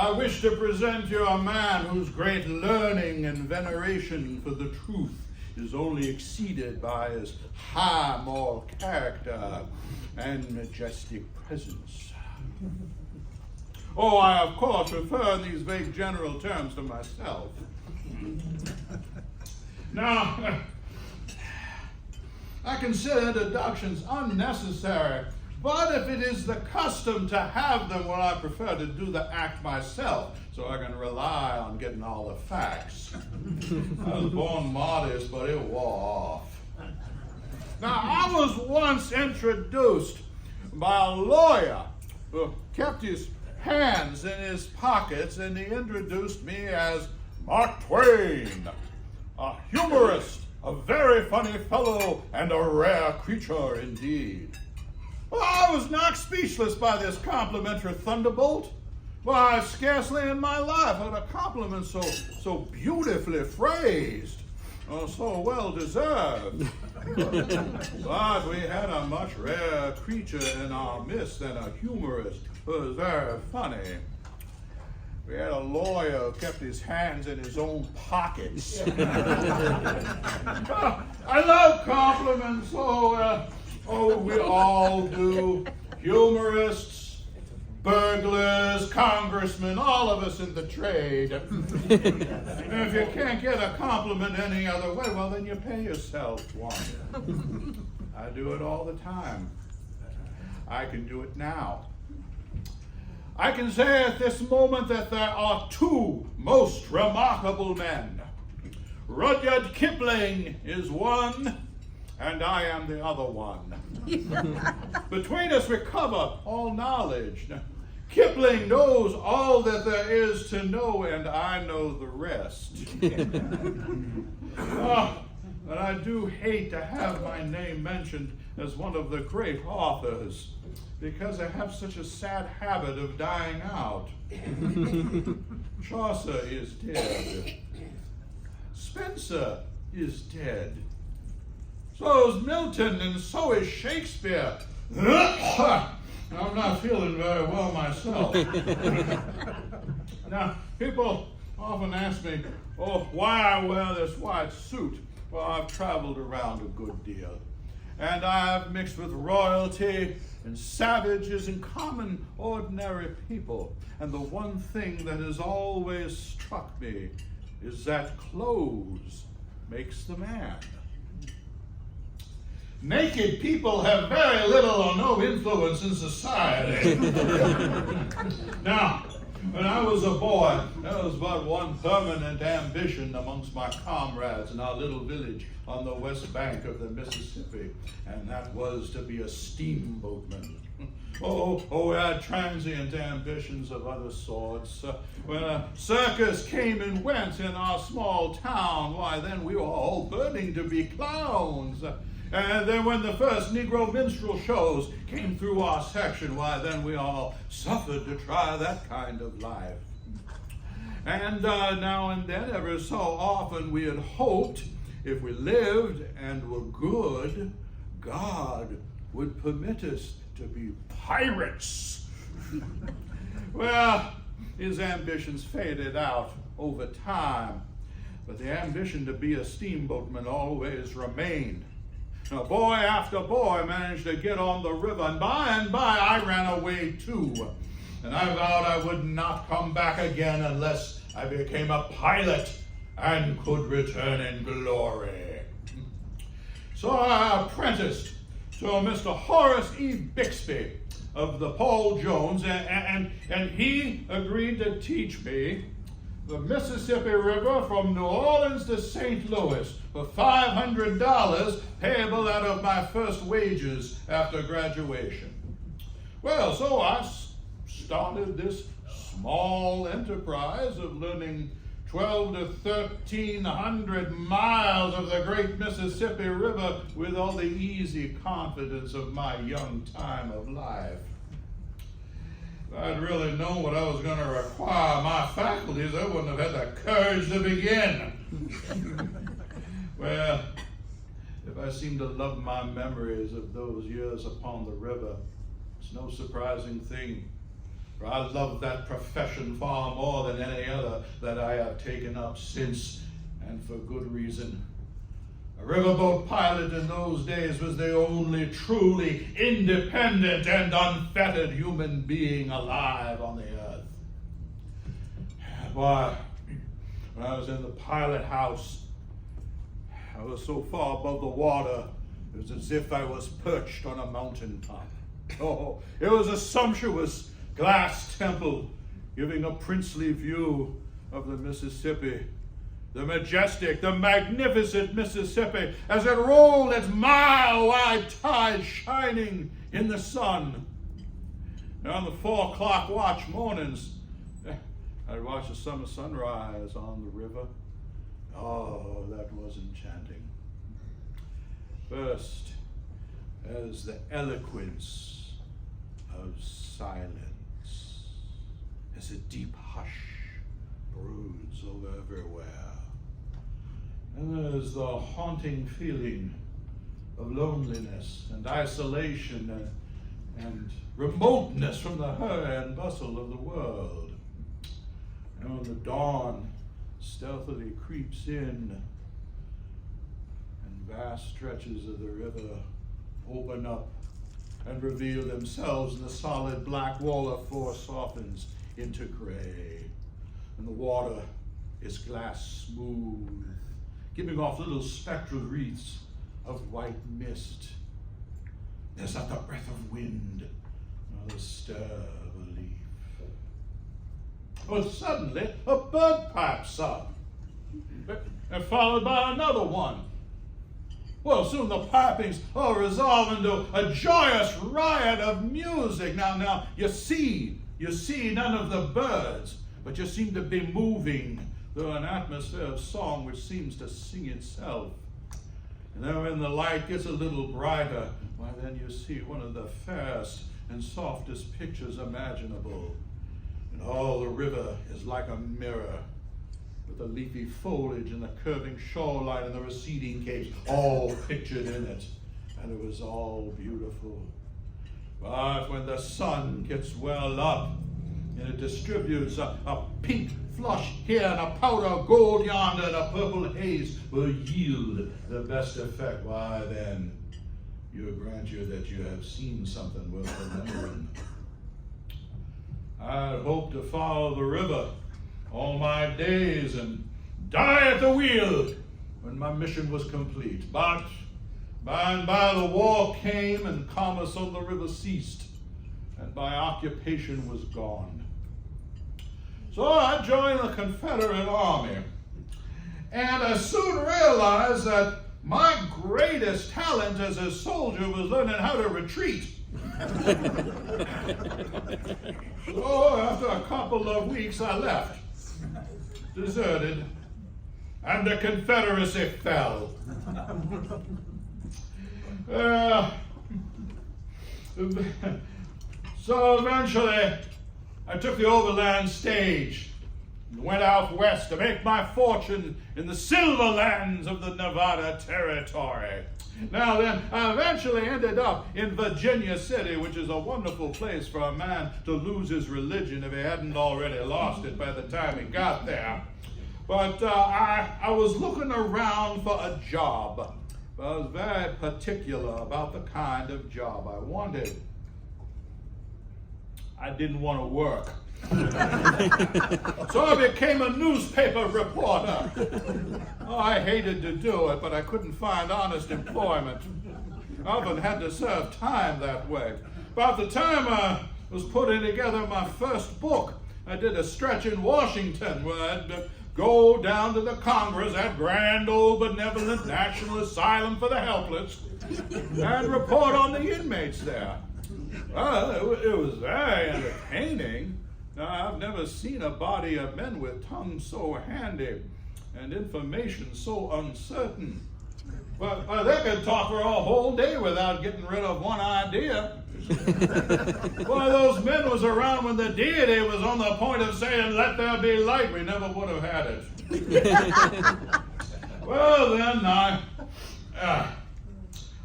I wish to present you a man whose great learning and veneration for the truth is only exceeded by his high moral character and majestic presence. Oh, I of course refer in these vague general terms to myself. Now, I consider introductions unnecessary, but if it is the custom to have them, well, I prefer to do the act myself, so I can rely on getting all the facts. I was born modest, but it wore off. Now, I was once introduced by a lawyer who kept his hands in his pockets, and he introduced me as Mark Twain, a humorist, a very funny fellow, and a rare creature indeed. Well, I was knocked speechless by this complimentary thunderbolt. Why, scarcely in my life had a compliment so beautifully phrased, or so well deserved. But we had a much rarer creature in our midst than a humorist who was very funny. We had a lawyer who kept his hands in his own pockets. I love compliments, oh, we all do. Humorists, burglars, congressmen, all of us in the trade. And if you can't get a compliment any other way, well, then you pay yourself one. I do it all the time. I can do it now. I can say at this moment that there are two most remarkable men. Rudyard Kipling is one, and I am the other one. Between us we cover all knowledge. Kipling knows all that there is to know, and I know the rest. But I do hate to have my name mentioned as one of the great authors, because I have such a sad habit of dying out. Chaucer is dead. Spencer is dead. So is Milton, and so is Shakespeare. I'm not feeling very well myself. Now, people often ask me, why I wear this white suit. Well, I've traveled around a good deal, and I've mixed with royalty and savages and common, ordinary people. And the one thing that has always struck me is that clothes makes the man. Naked people have very little or no influence in society. Now, when I was a boy, there was but one permanent ambition amongst my comrades in our little village on the west bank of the Mississippi, and that was to be a steamboatman. We had transient ambitions of other sorts. When a circus came and went in our small town, why, then we were all burning to be clowns. And then when the first Negro minstrel shows came through our section, why, then we all suffered to try that kind of life. And now and then, ever so often, we had hoped if we lived and were good, God would permit us to be pirates. Well, his ambitions faded out over time, but the ambition to be a steamboatman always remained. Now, boy after boy managed to get on the river, and by I ran away too. And I vowed I would not come back again unless I became a pilot and could return in glory. So I apprenticed to Mr. Horace E. Bixby of the Paul Jones, and he agreed to teach me the Mississippi River from New Orleans to St. Louis for $500 payable out of my first wages after graduation. Well, so I started this small enterprise of learning 1,200 to 1,300 miles of the great Mississippi River with all the easy confidence of my young time of life. If I'd really known what I was going to require my faculties, I wouldn't have had the courage to begin. Well, if I seem to love my memories of those years upon the river, it's no surprising thing For I love that profession far more than any other that I have taken up since, and for good reason. A riverboat pilot in those days was the only truly independent and unfettered human being alive on the earth. Why, when I was in the pilot house, I was so far above the water, it was as if I was perched on a mountaintop. Oh, it was a sumptuous glass temple giving a princely view of the Mississippi. The majestic, the magnificent Mississippi as it rolled its mile-wide tide shining in the sun. And on the 4 o'clock watch mornings, I'd watch the summer sunrise on the river. Oh, that was enchanting. First, as the eloquence of silence, as a deep hush broods over everywhere. And there's the haunting feeling of loneliness and isolation and remoteness from the hurry and bustle of the world. And when the dawn stealthily creeps in and vast stretches of the river open up and reveal themselves, and the solid black wall of force softens into gray, and the water is glass smooth, giving off little spectral wreaths of white mist. There's not the breath of wind, nor the stir of a leaf. But suddenly a bird pipes up, and followed by another one. Well, soon the pipings all resolve into a joyous riot of music. Now, you see none of the birds, but you seem to be moving through an atmosphere of song which seems to sing itself. And then when the light gets a little brighter, why then you see one of the fairest and softest pictures imaginable. And all the river is like a mirror, with the leafy foliage and the curving shoreline and the receding capes all pictured in it. And it was all beautiful. But when the sun gets well up, and it distributes a pink flush here and a powder gold yonder and a purple haze will yield the best effect, why then you grant you that you have seen something worth remembering. I hoped to follow the river all my days and die at the wheel when my mission was complete. But by and by the war came and commerce on the river ceased, and my occupation was gone. So I joined the Confederate Army, and I soon realized that my greatest talent as a soldier was learning how to retreat. So after a couple of weeks I left, deserted, and the Confederacy fell. So eventually I took the overland stage and went out west to make my fortune in the silver lands of the Nevada Territory. Now then, I eventually ended up in Virginia City, which is a wonderful place for a man to lose his religion if he hadn't already lost it by the time he got there. But I was looking around for a job. But I was very particular about the kind of job I wanted. I didn't want to work. So I became a newspaper reporter. Oh, I hated to do it, but I couldn't find honest employment. I often had to serve time that way. About the time I was putting together my first book, I did a stretch in Washington where I'd go down to the Congress, that grand old benevolent National Asylum for the Helpless, and report on the inmates there. Well, it was very entertaining. Now, I've never seen a body of men with tongues so handy and information so uncertain. But they could talk for a whole day without getting rid of one idea. One of those men was around when the deity was on the point of saying, "Let there be light." We never would have had it. Well, then I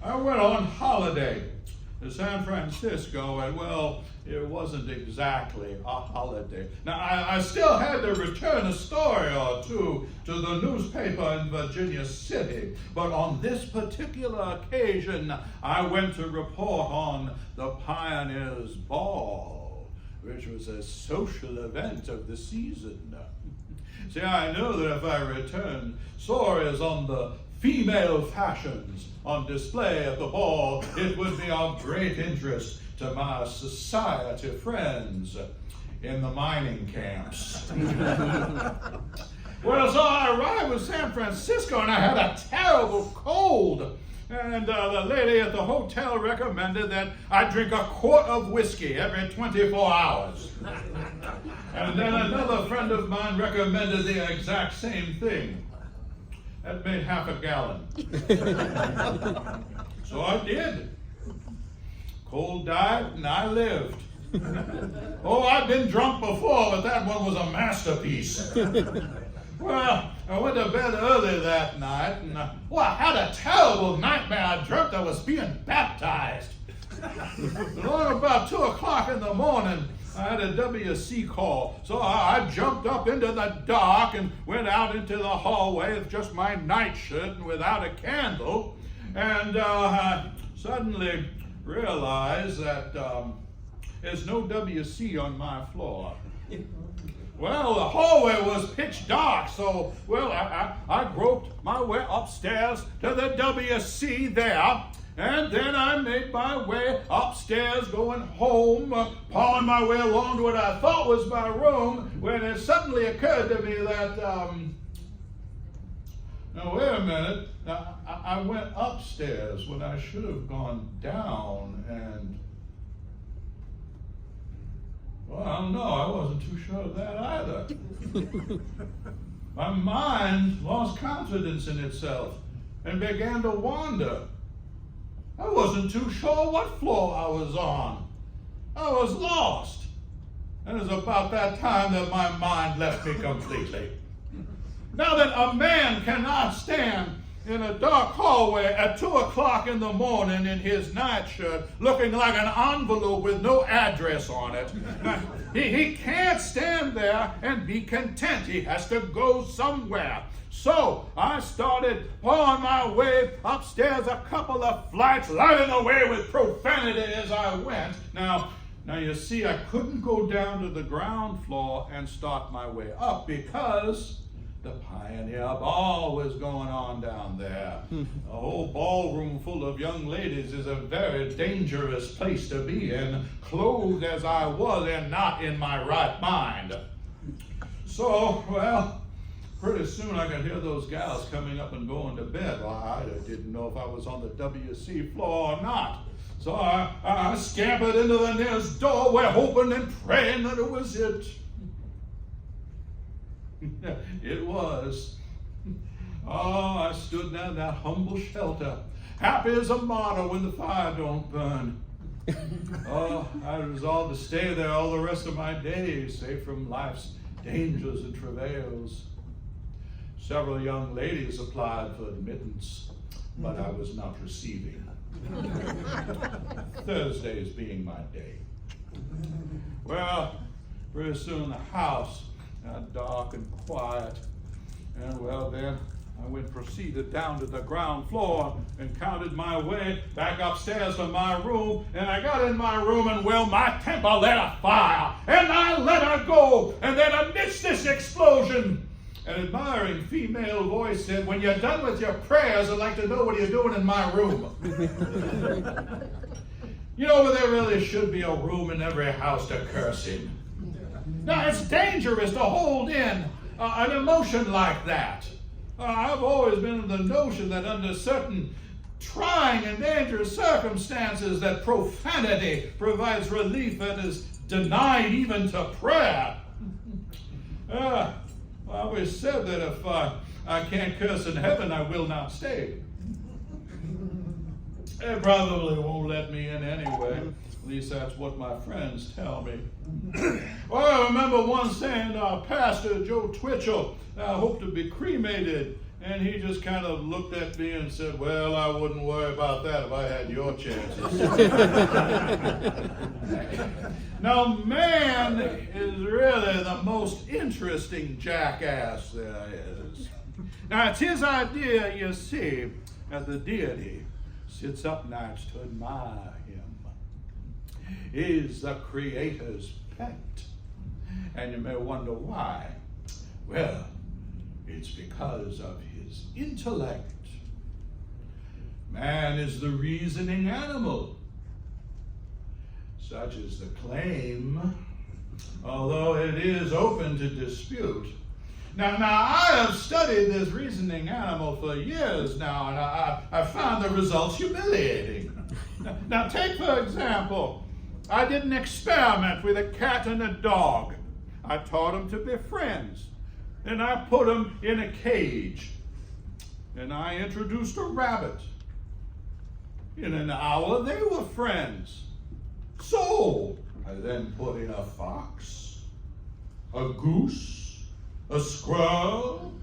went on holiday. San Francisco, and well, it wasn't exactly a holiday. Now, I still had to return a story or two to the newspaper in Virginia City, but on this particular occasion, I went to report on the Pioneers' Ball, which was a social event of the season. See, I knew that if I returned stories on the female fashions on display at the ball, it would be of great interest to my society friends in the mining camps. Well, so I arrived in San Francisco and I had a terrible cold. And the lady at the hotel recommended that I drink a quart of whiskey every 24 hours. And then another friend of mine recommended the exact same thing. That made half a gallon. So I did. Cold died and I lived. Oh, I've been drunk before, but that one was a masterpiece. Well, I went to bed early that night, and I had a terrible nightmare. I dreamt I was being baptized. And on about 2 o'clock in the morning, I had a WC call. So I jumped up into the dark and went out into the hallway with just my nightshirt and without a candle. And I suddenly realized that there's no WC on my floor. Well, the hallway was pitch dark, so, well, I groped my way upstairs to the WC there, and then I made my way upstairs going home, pawing my way along to what I thought was my room, when it suddenly occurred to me that, now wait a minute, I went upstairs when I should have gone down, and well, I don't know, I wasn't too sure of that either. My mind lost confidence in itself and began to wander. I wasn't too sure what floor I was on. I was lost. And it was about that time that my mind left me completely. Now that a man cannot stand in a dark hallway at 2 o'clock in the morning in his nightshirt, looking like an envelope with no address on it. He can't stand there and be content. He has to go somewhere. So I started pawing my way upstairs a couple of flights, lighting away with profanity as I went. Now you see, I couldn't go down to the ground floor and start my way up because the Pioneer Ball was going on down there. A whole ballroom full of young ladies is a very dangerous place to be in, clothed as I was and not in my right mind. So, well, pretty soon I could hear those gals coming up and going to bed. Well, I didn't know if I was on the WC floor or not. So I scampered into the nearest doorway, hoping and praying that it was it. It was. Oh, I stood there in that humble shelter, happy as a martyr when the fire don't burn. Oh, I resolved to stay there all the rest of my days, safe from life's dangers and travails. Several young ladies applied for admittance, but I was not receiving. Thursdays being my day. Well, pretty soon the house dark and quiet, and well then I proceeded down to the ground floor and counted my way back upstairs to my room, and I got in my room and well my temper lit a fire and I let her go, and then amidst this explosion an admiring female voice said, "When you're done with your prayers, I'd like to know what you're doing in my room." You know, there really should be a room in every house to curse in. Now, it's dangerous to hold in an emotion like that. I've always been of the notion that under certain trying and dangerous circumstances that profanity provides relief that is denied even to prayer. I always said that if I can't curse in heaven, I will not stay. They probably won't let me in anyway. At least that's what my friends tell me. Well, I remember once saying Pastor Joe Twitchell hoped to be cremated, And he just kind of looked at me and said, well, I wouldn't worry about that if I had your chances. Now, man is really the most interesting jackass there is. Now, it's his idea, you see, that the deity sits up nights to admire him. He's the Creator's pet. And you may wonder why. Well, it's because of his intellect. Man is the reasoning animal. Such is the claim, although it is open to dispute. Now I have studied this reasoning animal for years now, and I found the results humiliating. Now take, for example, I did an experiment with a cat and a dog. I taught them to be friends. And I put them in a cage. And I introduced a rabbit. In an hour, they were friends. So, I then put in a fox, a goose, a squirrel,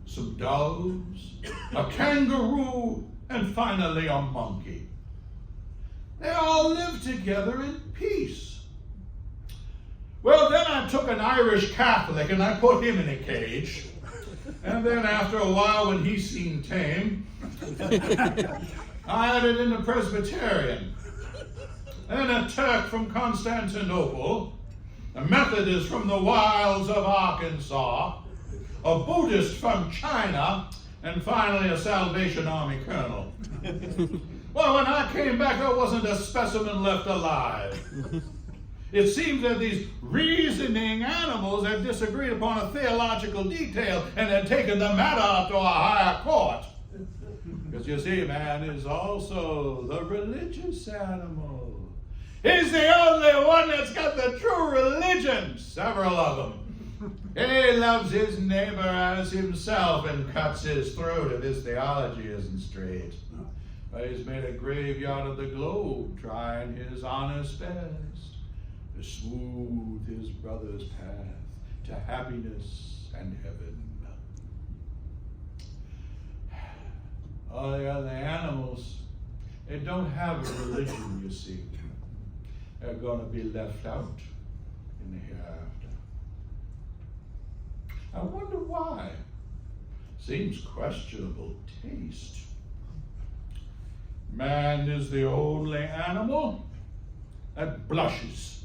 some doves, a kangaroo, and finally a monkey. They all lived together in peace. Well, then I took an Irish Catholic and I put him in a cage. And then after a while, when he seemed tame, I added in a Presbyterian, then a Turk from Constantinople, a Methodist from the wilds of Arkansas, a Buddhist from China, and finally a Salvation Army colonel. Well, when I came back, there wasn't a specimen left alive. It seems that these reasoning animals had disagreed upon a theological detail and had taken the matter up to a higher court. Because you see, man is also the religious animal. He's the only one that's got the true religion, several of them. He loves his neighbor as himself and cuts his throat if his theology isn't straight. But he's made a graveyard of the globe, trying his honest best to smooth his brother's path to happiness and heaven. All the other animals, they don't have a religion, you see. They're going to be left out in the hereafter. I wonder why. Seems questionable taste. Man is the only animal that blushes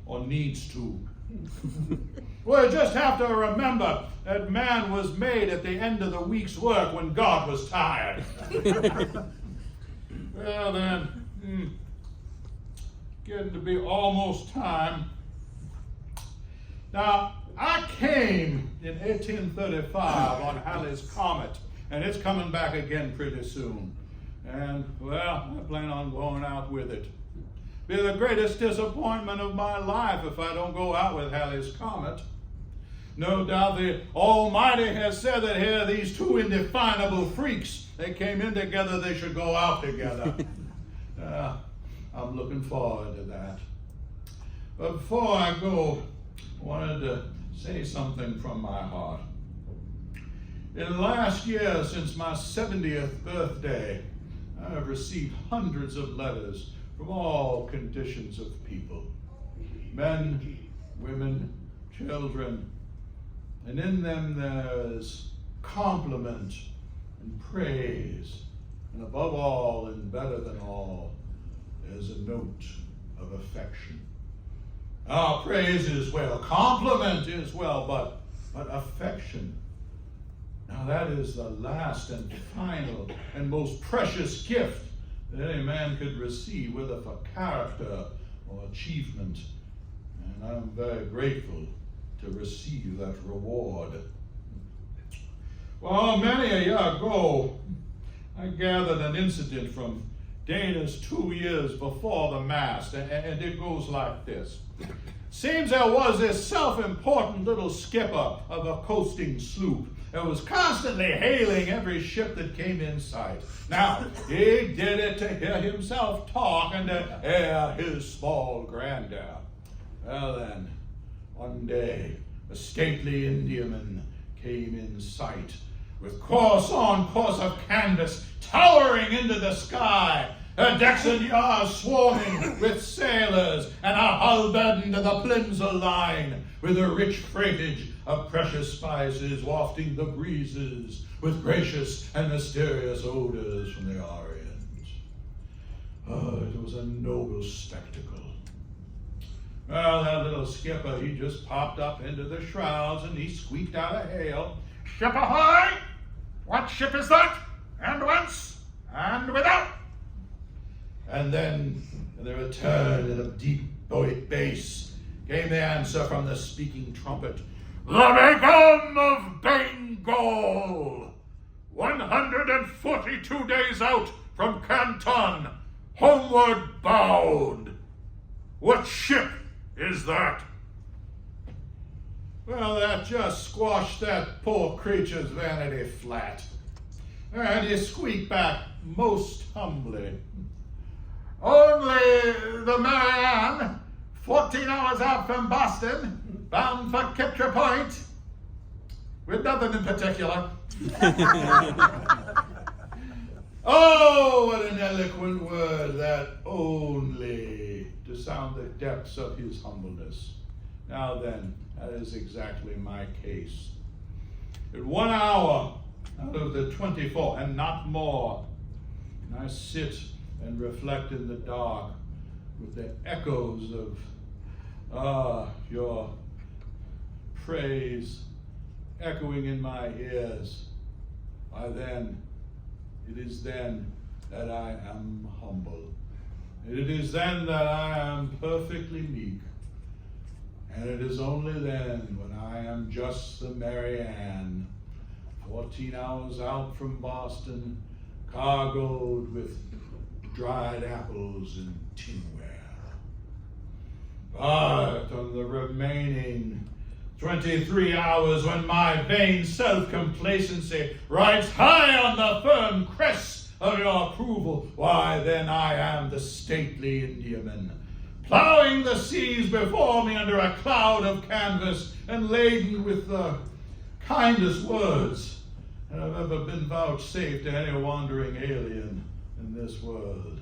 or needs to. Well, you just have to remember that man was made at the end of the week's work when God was tired. Well then, getting to be almost time. Now, I came in 1835 on Halley's Comet, and it's coming back again pretty soon. And, well, I plan on going out with it. Be the greatest disappointment of my life if I don't go out with Halley's Comet. No doubt the Almighty has said that here these two indefinable freaks, they came in together, they should go out together. I'm looking forward to that. But before I go, I wanted to say something from my heart. In the last year, since my 70th birthday, I have received hundreds of letters from all conditions of people, men, women, children, and in them there's compliment and praise, and above all, and better than all, there's a note of affection. Now, praise is well, compliment is well, but affection, now that is the last and final and most precious gift that any man could receive, whether for character or achievement. And I'm very grateful to receive that reward. Well, many a year ago, I gathered an incident from Dana's 2 years before the mast, and it goes like this. Seems there was this self-important little skipper of a coasting sloop that was constantly hailing every ship that came in sight. Now, he did it to hear himself talk and to air his small grandeur. Well then, one day, a stately Indiaman came in sight, with course on course of canvas towering into the sky, her decks and yards swarming with sailors, and our hull burdened to the Plimsoll line, with a rich freightage of precious spices wafting the breezes with gracious and mysterious odors from the Orient. Oh, it was a noble spectacle. Well, that little skipper, he just popped up into the shrouds and he squeaked out a hail. "Ship ahoy! What ship is that? And whence? And without?" And then, in the return in a deep bass, came the answer from the speaking trumpet. "The Begum of Bengal, 142 days out from Canton, homeward bound. What ship is that?" Well, that just squashed that poor creature's vanity flat. And he squeaked back most humbly. "Only the Marianne, 14 hours out from Boston, bound for Kiptra Point, with nothing in particular." Oh, what an eloquent word, that "only," to sound the depths of his humbleness. Now then, that is exactly my case. In 1 hour out of the 24, and not more, I sit and reflect in the dark with the echoes of your praise echoing in my ears. It is then that I am humble. It is then that I am perfectly meek. And it is only then when I am just the Mary Ann, 14 hours out from Boston, cargoed with dried apples and tinware. But on the remaining 23 hours, when my vain self-complacency rides high on the firm crest of your approval, why then I am the stately Indiaman, plowing the seas before me under a cloud of canvas and laden with the kindest words that have ever been vouchsafed to any wandering alien in this world.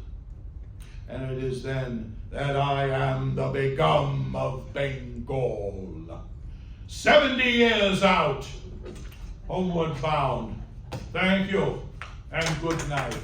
And it is then that I am the Begum of Bengal, 70 years out, homeward bound. Thank you, and good night.